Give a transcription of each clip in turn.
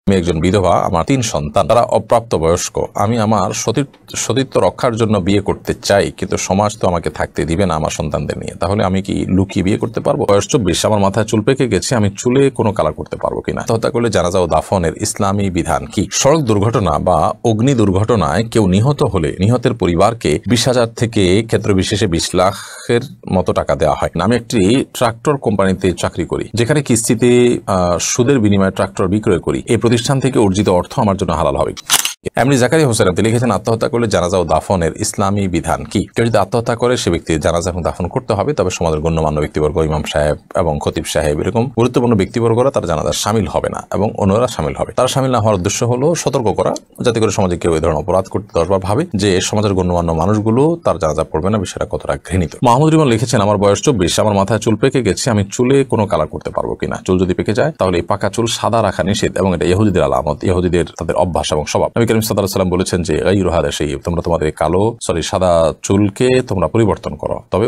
আমি একজন বিধবা, আমার 3 সন্তান, তারা অপ্রাপ্তবয়স্ক। আমি আমার সতীত্ব রক্ষার জন্য বিয়ে করতে চাই, কিন্তু সমাজ তো আমাকে থাকতে দিবে না আমার সন্তানদের নিয়ে। তাহলে আমি কি লুকিয়ে বিয়ে করতে পারবো? বয়স 24, আমার মাথায় চুল পেকে গেছে, আমি চুলে কোনো কালার করতে পারবো কিনা? আত্মহত্যা করলে জানাজা ও দাফনের ইসলামী বিধান কি? সড়ক দুর্ঘটনা বা অগ্নি দুর্ঘটনায় কেউ নিহত হলে নিহতের পরিবারকে 20,000 থেকে ক্ষেত্র বিশেষে 20 লাখের মতো টাকা দেওয়া হয়। আমি একটি ট্রাক্টর কোম্পানিতে চাকরি করি, যেখানে কিস্তিতে সুদের বিনিময়ে ট্রাক্টর বিক্রয় করি। এই প্রতিষ্ঠান থেকে অর্জিত অর্থ আমার জন্য হালাল হবে। এমনি জাকারিয়া হোসেন আপনি লিখেছেন, আত্মহত্যা করলে জানাজা ও দাফনের ইসলামী বিধান কি? কেউ যদি আত্মহত্যা করে সে ব্যক্তির জানাজা এবং দাফন করতে হবে, তবে সমাজের গণ্যমান্য ব্যক্তিবর্গ, ইমাম সাহেব এবং খতিব সাহেব এরকম গুরুত্বপূর্ণ ব্যক্তিবর্গরা তার জানাজার সামিল হবে না এবং অন্যরা সামিল হবে। তারা সামিল না হওয়ার উদ্দেশ্য হলো সতর্ক করা, যাতে করে সমাজে কেউ এই ধরনের অপরাধ করতে 10 বার ভাবে যে সমাজের গণ্যমান্য মানুষগুলো তার জানাজা পড়বে না, বিষয়টা কতটা ঘৃণিত। মাহমুদ রিমন লিখেছেন, আমার বয়স 24, আমার মাথায় চুল পেকে গেছে, আমি চুলে কোনো কালার করতে পারবো কিনা? চুল যদি পেকে যায় তাহলে এই পাকা চুল সাদা রাখা নিষেধ এবং এটা ইহুদিদের আলামত, ইহুদিদের তাদের অভ্যাস এবং স্বভাব। নবী করিম সাল্লাল্লাহু আলাইহি ওয়াসাল্লাম বলেছেন যে তোমরা তোমাদের সাদা চুলকে তোমরা পরিবর্তন করো, তবে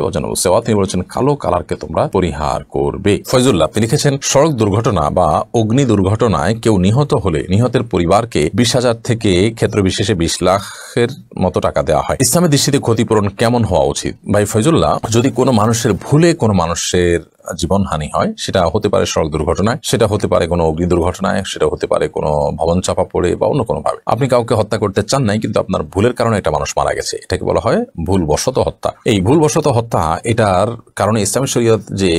তিনি বলেছেন কালো কালারকে তোমরা পরিহার করবে। ফয়জুল্লাহ আপনি লিখেছেন, সড়ক দুর্ঘটনা বা অগ্নি দুর্ঘটনায় কেউ নিহত হলে নিহতের পরিবারকে 20,000 থেকে ক্ষেত্র বিশেষে 20 লাখের মতো টাকা দেওয়া হয়। ইসলামের দৃষ্টিতে ক্ষতিপূরণ কেমন হওয়া উচিত? ভাই ফয়জুল্লাহ, যদি কোনো মানুষের ভুলে কোনো মানুষের জীবন হানি হয়, সেটা হতে পারে সড়ক দুর্ঘটনায়, সেটা হতে পারে কোনো অগ্নি দুর্ঘটনায়, সেটা হতে পারে কোনো ভবন চাপা পড়ে বা অন্য কোনো ভাবে। আপনি কাউকে হত্যা করতে চান নাই, কিন্তু আপনার ভুলের কারণে একটা মানুষ মারা গেছে, এটাকে বলা হয় ভুলবশত হত্যা। এই ভুলবশত হত্যা, এটার কারণে ইসলামী শরীয়ত যে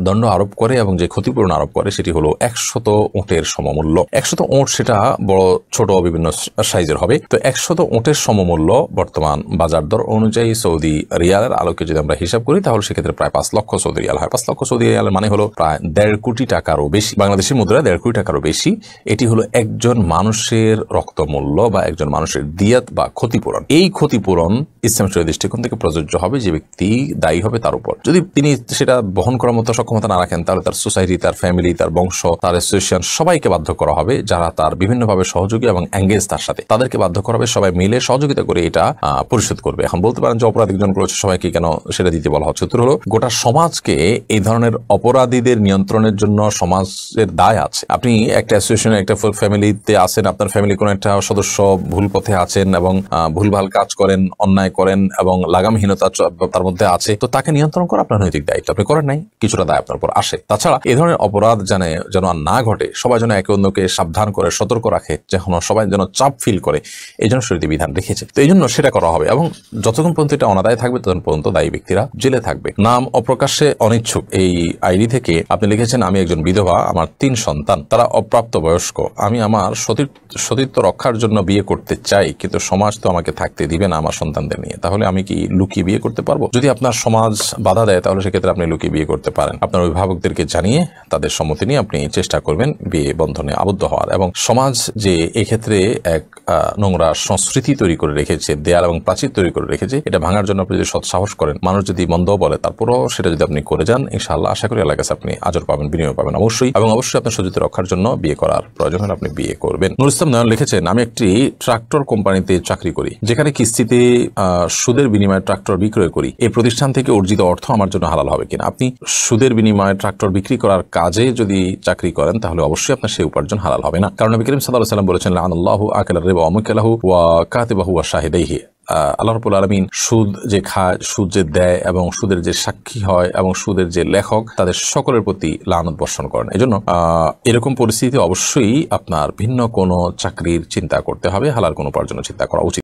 দণ্ড আরোপ করে এবং যে ক্ষতিপূরণ আরোপ করে সেটি হলো 100 উটের সমমূল্য। 100 উট সেটা বড় ছোট বিভিন্ন সাইজের হবে। তো 100 উটের সমমূল্য বর্তমান বাজার দর অনুযায়ী সৌদি রিয়ালের আলোকে যদি আমরা হিসাব করি, তাহলে সেক্ষেত্রে প্রায় 5 লক্ষ সৌদি রিয়াল হয়। 5 লক্ষ সৌদি রিয়ালের মানে হলো প্রায় 1.5 কোটি টাকারও বেশি, বাংলাদেশি মুদ্রায় 1.5 কোটি টাকারও বেশি। এটি হলো একজন মানুষের রক্তমূল্য বা একজন মানুষের দিয়াত বা ক্ষতিপূরণ। এই ক্ষতিপূরণ ইসলাম শরীয়তের দৃষ্টিকোণ থেকে প্রযোজ্য হবে যে ব্যক্তি দায়ী হবে তার উপর। যদি তিনি সেটা বহন করার মতো সক্ষমতা না রাখেন, তাহলে তার সোসাইটি, তার ফ্যামিলি, তার বংশ, তার অ্যাসোসিয়েশন সবাইকে বাধ্য করা হবে, যারা তার বিভিন্নভাবে সহযোগী এবং এঙ্গেজ তার সাথে, তাদেরকে বাধ্য করা হবে সবাই মিলে সহযোগিতা করে এটা পরিশোধ করবে। এখন বলতে পারেন যে অপরাধ একজন করেছে, সবাইকে কেন সেটা দিতে বলা হচ্ছে? উত্তর হলো, গোটা সমাজকে এই ধরনের অপরাধীদের নিয়ন্ত্রণের জন্য সমাজের দায় আছে। আপনি একটা অ্যাসোসিয়েশনে, একটা ফ্যামিলিতে আছেন, আপনার ফ্যামিলি কোনো একটা সদস্য ভুল পথে আছেন এবং ভুলভাল কাজ করেন, অন্যায় করেন এবং লাগামহীনতা তার মধ্যে আছে, তো তাকে নিয়ন্ত্রণ করা আপনার নৈতিক দায়িত্ব। আপনি করেন নাই, কিছুটা দায় আপনার উপর আসে। তাছাড়া এই ধরনের অপরাধ যেন না ঘটে, সবাই যেন একে অন্যকে সাবধান করে সতর্ক রাখে, যেন সবাই যেন চাপ ফিল করে, এই জন্য শরীয়তে বিধান রেখেছে। তো এই জন্য সেটা করা হবে এবং যতক্ষণ পর্যন্ত এটা অনাদায় থাকবে ততক্ষণ পর্যন্ত দায়ী ব্যক্তিরা জেলে থাকবে। নাম অপ্রকাশ্যে অনিচ্ছুক এই আইডি থেকে আপনি লিখেছেন, আমি একজন বিধবা, আমার 3 সন্তান, তারা অপ্রাপ্তবয়স্ক। আমি আমার সতীত্ব রক্ষার জন্য বিয়ে করতে চাই, কিন্তু সমাজ তো আমাকে থাকতে দিবে না আমার সন্তানদের নিয়ে। তাহলে আমি কি লুকিয়ে বিয়ে করতে পারবো? যদি আপনার সমাজ বাধা দেয়, তাহলে সেক্ষেত্রে আপনি লুকিয়ে বিয়ে করতে পারেন। আপনার অভিভাবকদেরকে জানিয়ে তাদের সম্মতি নিয়ে আপনি চেষ্টা করবেন বিয়ে বন্ধনে আবদ্ধ হওয়ার। এবং সমাজ যে এক্ষেত্রে এক নোংরা সংস্কৃতি তৈরি করে রেখেছে, দেয়াল এবং প্রাচীর তৈরি করে রেখেছে, এটা ভাঙার জন্য আপনি যদি সৎসাহস করেন, মানুষ যদি মন্দ বলে তারপরও সেটা যদি আপনি করে যান, ইনশাআল্লাহ আশা করি আল্লাহর কাছে আপনি আজর পাবেন, বিনিময় পাবেন অবশ্যই। এবং অবশ্যই আপনার সতীত্ব রক্ষার জন্য বিয়ে করার প্রয়োজন হলে আপনি বিয়ে করবেন। নুরুল ইসলাম নয়ন লিখেছেন, আমি একটি ট্রাক্টর কোম্পানিতে চাকরি করি, যেখানে কিস্তিতে সুদের বিনিময়ে ট্রাক্টর বিক্রয় করি। এই প্রতিষ্ঠান থেকে অর্জিত অর্থ আমার জন্য হালাল হবে কিনা? আপনি সুদের বিনিময়ে ট্রাক্টর বিক্রি করার কাজে যদি চাকরি করেন, তাহলে অবশ্যই আপনার সেই উপার্জন হালাল হবে না। কারণ নবী করিম সাল্লাল্লাহু আলাইহি ওয়াসাল্লাম বলেছেন, লাআনাল্লাহু আকালার রিবা ওয়া মুকিলাহু ওয়া কাতিবাহু ওয়া শাহিদাইহি। আল্লাহ রাব্বুল আলামিন সুদ যে খায়, সুদ যে দেয় এবং সুদের যে সাক্ষী হয় এবং সুদের যে লেখক, তাদের সকলের প্রতি লানত বর্ষণ করেন। এই জন্য এরকম পরিস্থিতি অবশ্যই আপনার ভিন্ন কোনো চাকরির চিন্তা করতে হবে, হালাল কোনো উপার্জনের চিন্তা করা উচিত।